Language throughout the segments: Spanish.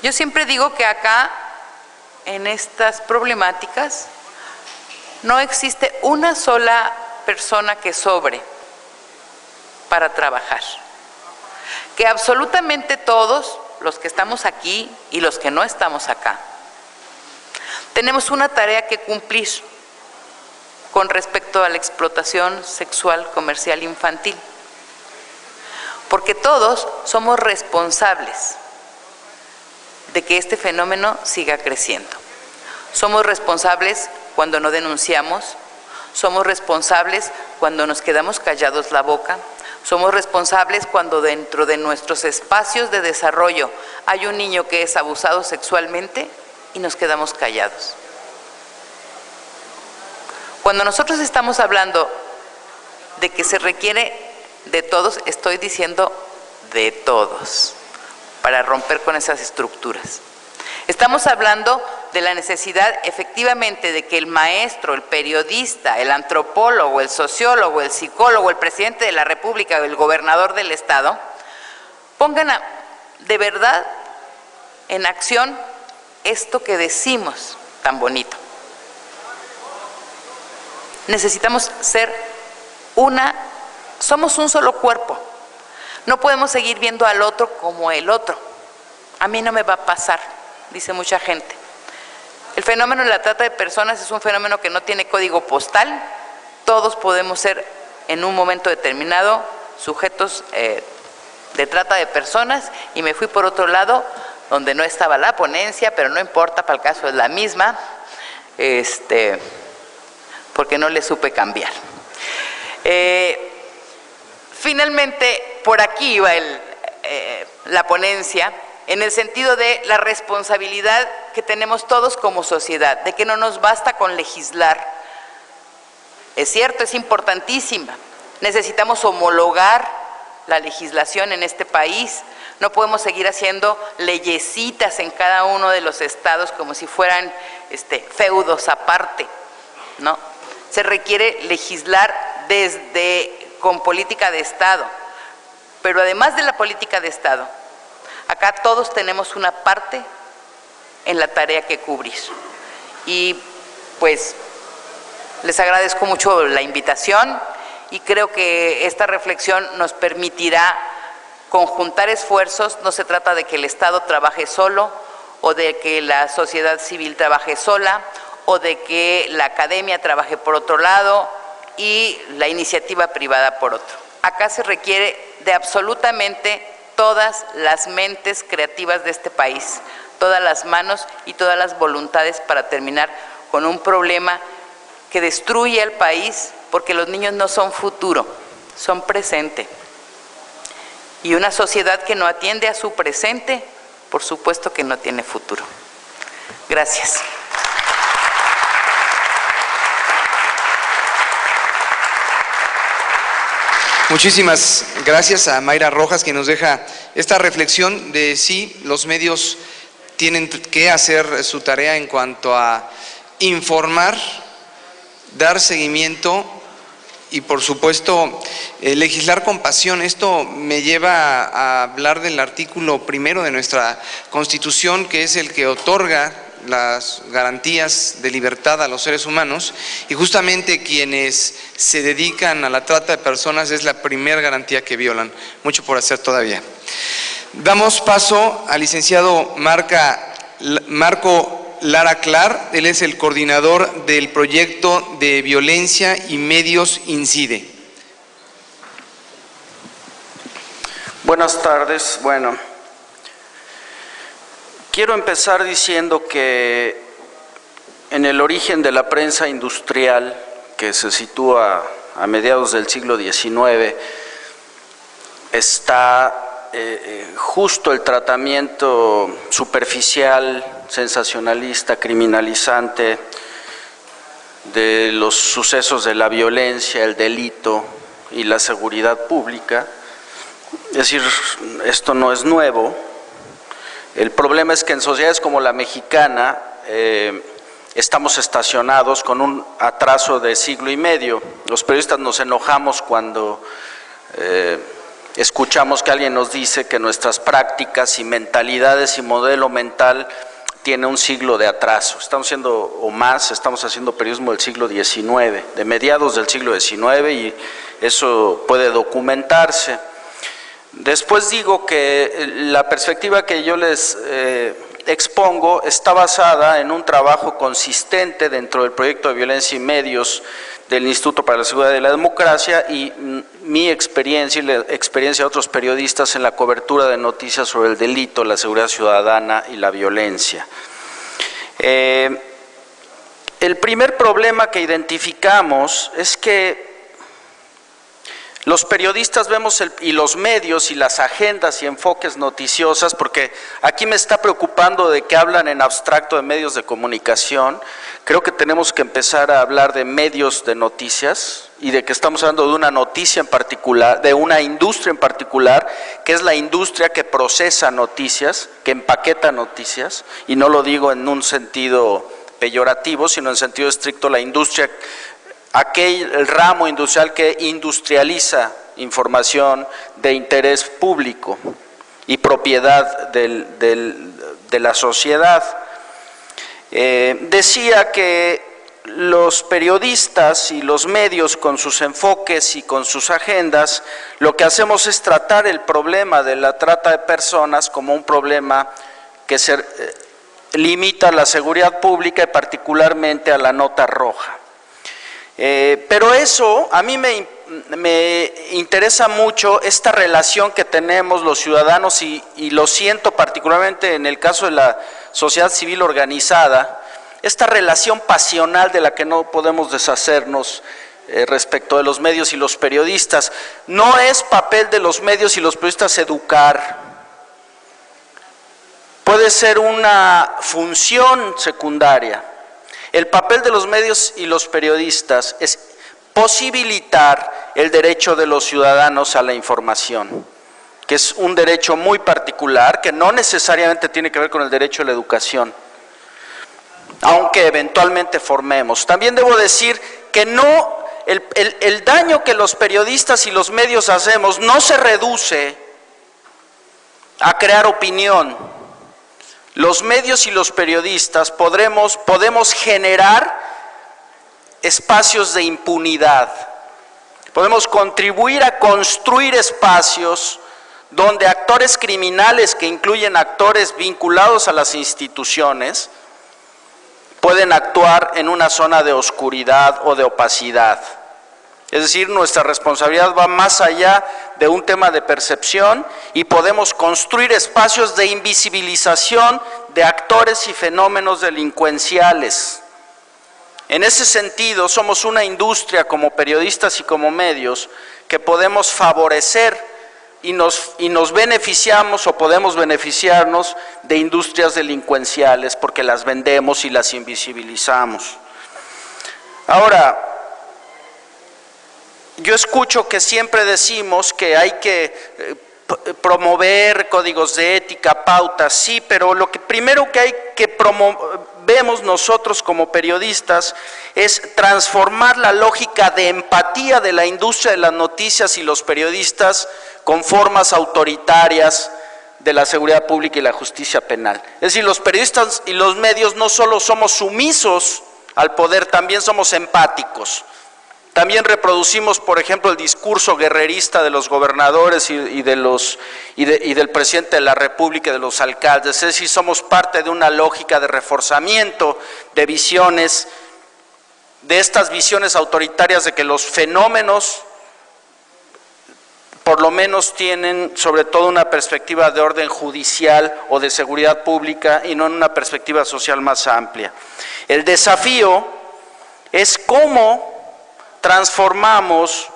Yo siempre digo que acá, en estas problemáticas, no existe una sola persona que sobre para trabajar. Que absolutamente todos los que estamos aquí y los que no estamos acá, tenemos una tarea que cumplir con respecto a la explotación sexual comercial infantil. Porque todos somos responsables de que este fenómeno siga creciendo. Somos responsables cuando no denunciamos, somos responsables cuando nos quedamos callados la boca, somos responsables cuando dentro de nuestros espacios de desarrollo hay un niño que es abusado sexualmente y nos quedamos callados. Cuando nosotros estamos hablando de que se requiere de todos, estoy diciendo de todos, para romper con esas estructuras. Estamos hablando de la necesidad efectivamente de que el maestro, el periodista, el antropólogo, el sociólogo, el psicólogo, el presidente de la República o el gobernador del Estado pongan de verdad en acción esto que decimos tan bonito. Necesitamos ser somos un solo cuerpo. No podemos seguir viendo al otro como el otro. A mí no me va a pasar, dice mucha gente. El fenómeno de la trata de personas es un fenómeno que no tiene código postal. Todos podemos ser en un momento determinado sujetos de trata de personas, y me fui por otro lado donde no estaba la ponencia, pero no importa, para el caso es la misma, porque no le supe cambiar. Finalmente, por aquí iba la ponencia, en el sentido de la responsabilidad que tenemos todos como sociedad, de que no nos basta con legislar. Es cierto, es importantísima. Necesitamos homologar la legislación en este país. No podemos seguir haciendo leyesitas en cada uno de los estados como si fueran feudos aparte, ¿no? Se requiere legislar con política de Estado, pero además de la política de Estado, acá todos tenemos una parte en la tarea que cubrir. Y pues les agradezco mucho la invitación y creo que esta reflexión nos permitirá conjuntar esfuerzos. No se trata de que el Estado trabaje solo o de que la sociedad civil trabaje sola o de que la academia trabaje por otro lado y la iniciativa privada por otro. Acá se requiere de absolutamente todas las mentes creativas de este país, todas las manos y todas las voluntades para terminar con un problema que destruye al país, porque los niños no son futuro, son presente. Y una sociedad que no atiende a su presente, por supuesto que no tiene futuro. Gracias. Muchísimas gracias a Mayra Rojas, que nos deja esta reflexión de sí, los medios tienen que hacer su tarea en cuanto a informar, dar seguimiento y por supuesto legislar con pasión. Esto me lleva a hablar del artículo 1 de nuestra Constitución, que es el que otorga las garantías de libertad a los seres humanos, y justamente quienes se dedican a la trata de personas es la primera garantía que violan. Mucho por hacer todavía. Damos paso al licenciado Marco Lara Clar. Él es el coordinador del proyecto de Violencia y Medios Incide. Buenas tardes. Bueno, quiero empezar diciendo que en el origen de la prensa industrial, que se sitúa a mediados del siglo XIX, está justo el tratamiento superficial, sensacionalista, criminalizante de los sucesos de la violencia, el delito y la seguridad pública. Es decir, esto no es nuevo. El problema es que en sociedades como la mexicana estamos estacionados con un atraso de siglo y medio. Los periodistas nos enojamos cuando escuchamos que alguien nos dice que nuestras prácticas y mentalidades y modelo mental tiene un siglo de atraso. Estamos haciendo periodismo del siglo XIX, de mediados del siglo XIX, y eso puede documentarse. Después digo que la perspectiva que yo les expongo está basada en un trabajo consistente dentro del proyecto de Violencia y Medios del Instituto para la Seguridad y la Democracia, y mi experiencia y la experiencia de otros periodistas en la cobertura de noticias sobre el delito, la seguridad ciudadana y la violencia. El primer problema que identificamos es que los periodistas vemos y los medios y las agendas y enfoques noticiosas, porque aquí me está preocupando de que hablan en abstracto de medios de comunicación. Creo que tenemos que empezar a hablar de medios de noticias y de que estamos hablando de una noticia en particular, de una industria en particular, que es la industria que procesa noticias, que empaqueta noticias, y no lo digo en un sentido peyorativo, sino en sentido estricto, la industria, el ramo industrial que industrializa información de interés público y propiedad de la sociedad. Decía que los periodistas y los medios, con sus enfoques y con sus agendas, lo que hacemos es tratar el problema de la trata de personas como un problema que se limita a la seguridad pública y particularmente a la nota roja. Pero eso, a mí me interesa mucho esta relación que tenemos los ciudadanos y lo siento particularmente en el caso de la sociedad civil organizada, esta relación pasional de la que no podemos deshacernos respecto de los medios y los periodistas. No es papel de los medios y los periodistas educar, puede ser una función secundaria. El papel de los medios y los periodistas es posibilitar el derecho de los ciudadanos a la información, que es un derecho muy particular, que no necesariamente tiene que ver con el derecho a la educación, aunque eventualmente formemos. También debo decir que el daño que los periodistas y los medios hacemos no se reduce a crear opinión. Los medios y los periodistas podemos generar espacios de impunidad, podemos contribuir a construir espacios donde actores criminales, que incluyen actores vinculados a las instituciones, pueden actuar en una zona de oscuridad o de opacidad. Es decir, nuestra responsabilidad va más allá de un tema de percepción y podemos construir espacios de invisibilización de actores y fenómenos delincuenciales. En ese sentido, somos una industria como periodistas y como medios que podemos favorecer y nos beneficiamos o podemos beneficiarnos de industrias delincuenciales porque las vendemos y las invisibilizamos. Ahora, yo escucho que siempre decimos que hay que promover códigos de ética, pautas, sí, pero lo que primero que hay que vemos nosotros como periodistas es transformar la lógica de empatía de la industria de las noticias y los periodistas con formas autoritarias de la seguridad pública y la justicia penal. Es decir, los periodistas y los medios no solo somos sumisos al poder, también somos empáticos. También reproducimos, por ejemplo, el discurso guerrerista de los gobernadores y del presidente de la República y de los alcaldes. Es decir, somos parte de una lógica de reforzamiento de visiones, de estas visiones autoritarias de que los fenómenos, por lo menos, tienen sobre todo una perspectiva de orden judicial o de seguridad pública y no en una perspectiva social más amplia. El desafío es cómo transformamos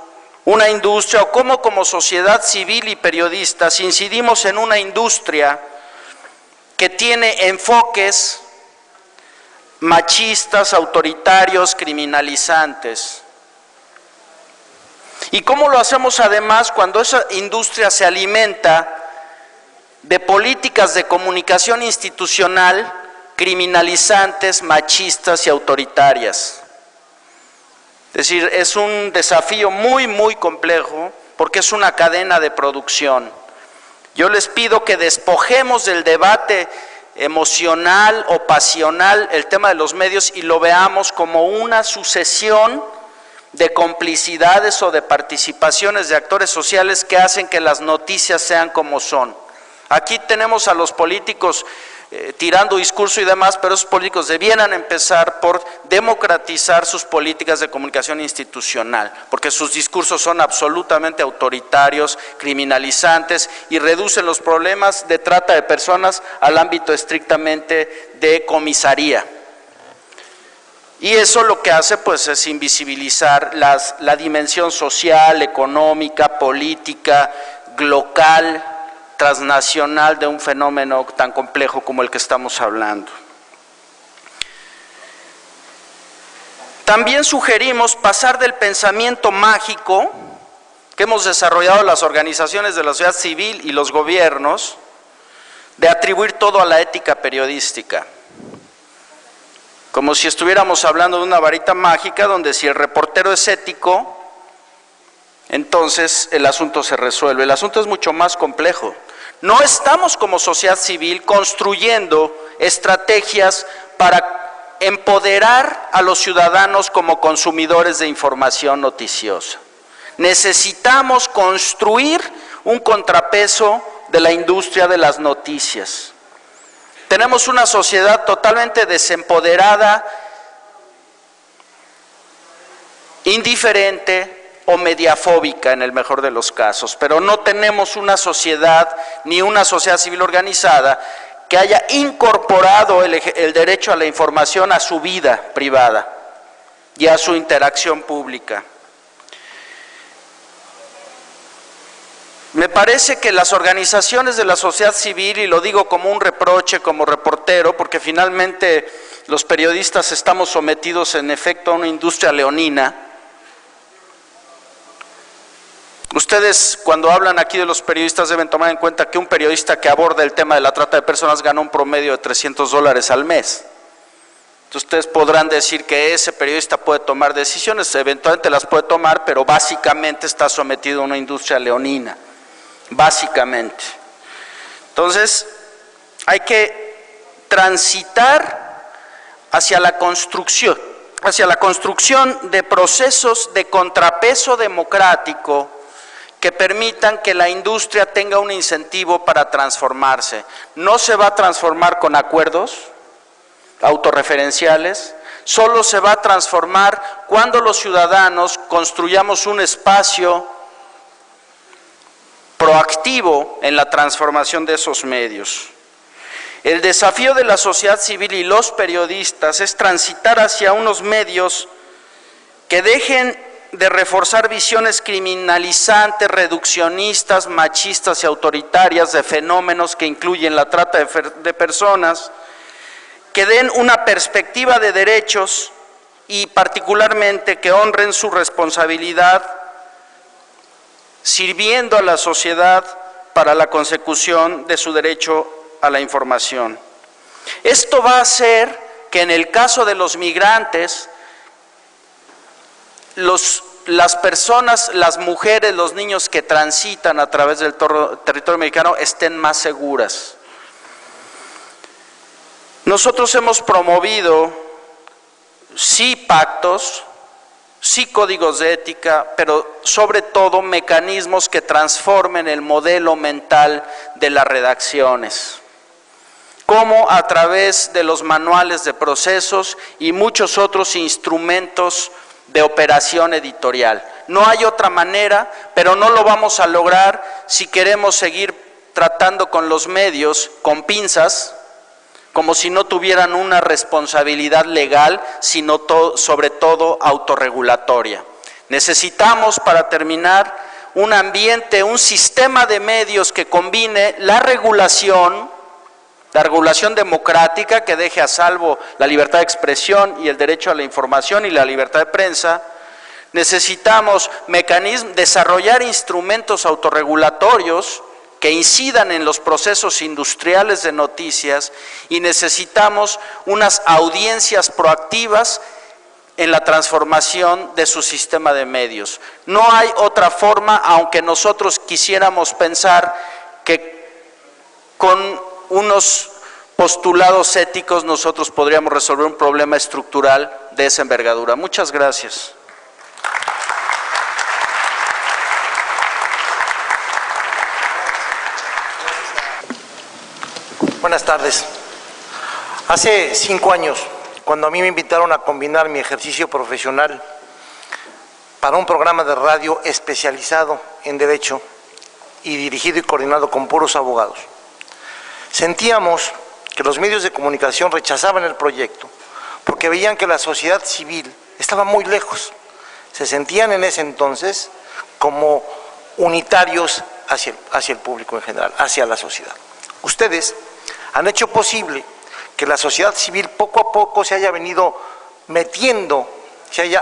una industria o cómo como sociedad civil y periodistas incidimos en una industria que tiene enfoques machistas, autoritarios, criminalizantes. ¿Y cómo lo hacemos además cuando esa industria se alimenta de políticas de comunicación institucional criminalizantes, machistas y autoritarias? Es decir, es un desafío muy, muy complejo porque es una cadena de producción. Yo les pido que despojemos del debate emocional o pasional el tema de los medios y lo veamos como una sucesión de complicidades o de participaciones de actores sociales que hacen que las noticias sean como son. Aquí tenemos a los políticos tirando discurso y demás, pero esos políticos debieran empezar por democratizar sus políticas de comunicación institucional, porque sus discursos son absolutamente autoritarios, criminalizantes y reducen los problemas de trata de personas al ámbito estrictamente de comisaría. Y eso lo que hace pues es invisibilizar la dimensión social, económica, política, local, transnacional de un fenómeno tan complejo como el que estamos hablando. También sugerimos pasar del pensamiento mágico que hemos desarrollado las organizaciones de la sociedad civil y los gobiernos de atribuir todo a la ética periodística, como si estuviéramos hablando de una varita mágica donde si el reportero es ético, entonces el asunto se resuelve. El asunto es mucho más complejo. No estamos como sociedad civil construyendo estrategias para empoderar a los ciudadanos como consumidores de información noticiosa. Necesitamos construir un contrapeso de la industria de las noticias. Tenemos una sociedad totalmente desempoderada, indiferente o mediafóbica en el mejor de los casos, pero no tenemos una sociedad ni una sociedad civil organizada que haya incorporado el derecho a la información a su vida privada y a su interacción pública. Me parece que las organizaciones de la sociedad civil, y lo digo como un reproche como reportero, porque finalmente los periodistas estamos sometidos en efecto a una industria leonina. Ustedes cuando hablan aquí de los periodistas deben tomar en cuenta que un periodista que aborda el tema de la trata de personas gana un promedio de $300 al mes. Entonces ustedes podrán decir que ese periodista puede tomar decisiones, eventualmente las puede tomar, pero básicamente está sometido a una industria leonina, básicamente. Entonces hay que transitar hacia la construcción de procesos de contrapeso democrático que permitan que la industria tenga un incentivo para transformarse. No se va a transformar con acuerdos autorreferenciales, solo se va a transformar cuando los ciudadanos construyamos un espacio proactivo en la transformación de esos medios. El desafío de la sociedad civil y los periodistas es transitar hacia unos medios que dejen de reforzar visiones criminalizantes, reduccionistas, machistas y autoritarias de fenómenos que incluyen la trata de personas, que den una perspectiva de derechos y particularmente que honren su responsabilidad sirviendo a la sociedad para la consecución de su derecho a la información. Esto va a hacer que en el caso de los migrantes, las personas, las mujeres, los niños que transitan a través del territorio mexicano estén más seguras. Nosotros hemos promovido, sí pactos, sí códigos de ética, pero sobre todo mecanismos que transformen el modelo mental de las redacciones, como a través de los manuales de procesos y muchos otros instrumentos de operación editorial. No hay otra manera, pero no lo vamos a lograr si queremos seguir tratando con los medios con pinzas, como si no tuvieran una responsabilidad legal, sino sobre todo autorregulatoria. Necesitamos, para terminar, un ambiente, un sistema de medios que combine la regulación democrática, que deje a salvo la libertad de expresión y el derecho a la información y la libertad de prensa. Necesitamos desarrollar instrumentos autorregulatorios que incidan en los procesos industriales de noticias, y necesitamos unas audiencias proactivas en la transformación de su sistema de medios. No hay otra forma, aunque nosotros quisiéramos pensar que con unos postulados éticos nosotros podríamos resolver un problema estructural de esa envergadura. Muchas gracias. Buenas tardes. Hace 5 años, cuando a mí me invitaron a combinar mi ejercicio profesional para un programa de radio especializado en Derecho y dirigido y coordinado con puros abogados, sentíamos que los medios de comunicación rechazaban el proyecto porque veían que la sociedad civil estaba muy lejos. Se sentían en ese entonces como unitarios hacia el público en general, hacia la sociedad. Ustedes han hecho posible que la sociedad civil poco a poco se haya venido metiendo,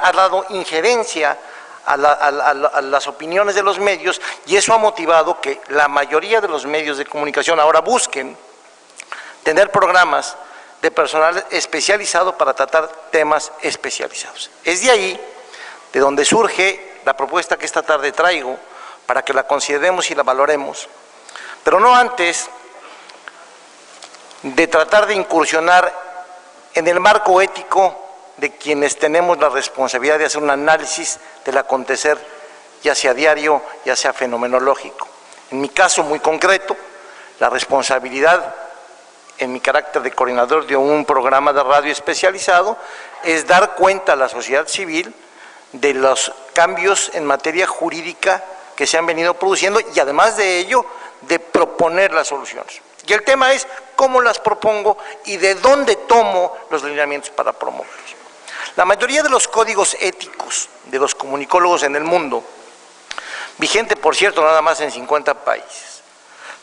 ha dado injerencia a las opiniones de los medios, y eso ha motivado que la mayoría de los medios de comunicación ahora busquen tener programas de personal especializado para tratar temas especializados. Es de ahí de donde surge la propuesta que esta tarde traigo para que la consideremos y la valoremos, pero no antes de tratar de incursionar en el marco ético de quienes tenemos la responsabilidad de hacer un análisis del acontecer, ya sea diario, ya sea fenomenológico. En mi caso muy concreto, la responsabilidad en mi carácter de coordinador de un programa de radio especializado es dar cuenta a la sociedad civil de los cambios en materia jurídica que se han venido produciendo y además de ello, de proponer las soluciones. Y el tema es cómo las propongo y de dónde tomo los lineamientos para promoverlos. La mayoría de los códigos éticos de los comunicólogos en el mundo, vigente por cierto nada más en 50 países,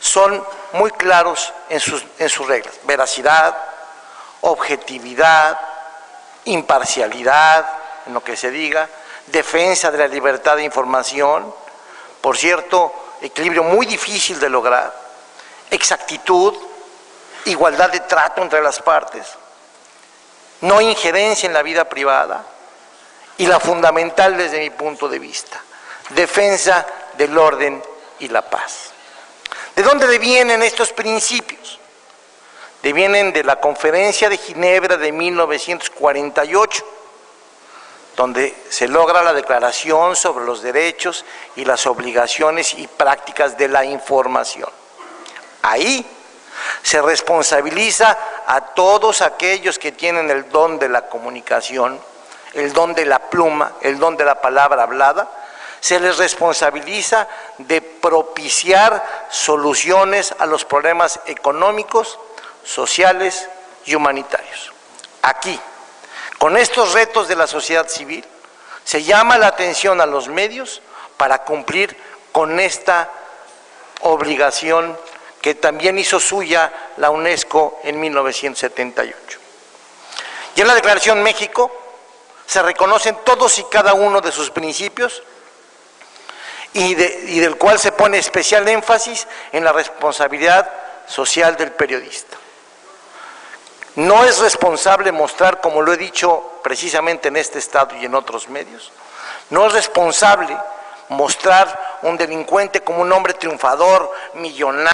son muy claros en sus reglas: veracidad, objetividad, imparcialidad en lo que se diga, defensa de la libertad de información, por cierto, equilibrio muy difícil de lograr, exactitud, igualdad de trato entre las partes, no injerencia en la vida privada y la fundamental desde mi punto de vista, defensa del orden y la paz. ¿De dónde devienen estos principios? Devienen de la Conferencia de Ginebra de 1948, donde se logra la Declaración sobre los Derechos y las Obligaciones y Prácticas de la Información. Ahí se responsabiliza a todos aquellos que tienen el don de la comunicación, el don de la pluma, el don de la palabra hablada, se les responsabiliza de propiciar soluciones a los problemas económicos, sociales y humanitarios. Aquí, con estos retos de la sociedad civil, se llama la atención a los medios para cumplir con esta obligación que también hizo suya la UNESCO en 1978. Y en la Declaración México se reconocen todos y cada uno de sus principios y del cual se pone especial énfasis en la responsabilidad social del periodista. No es responsable mostrar, como lo he dicho precisamente en este estado y en otros medios, no es responsable mostrar un delincuente como un hombre triunfador, millonario,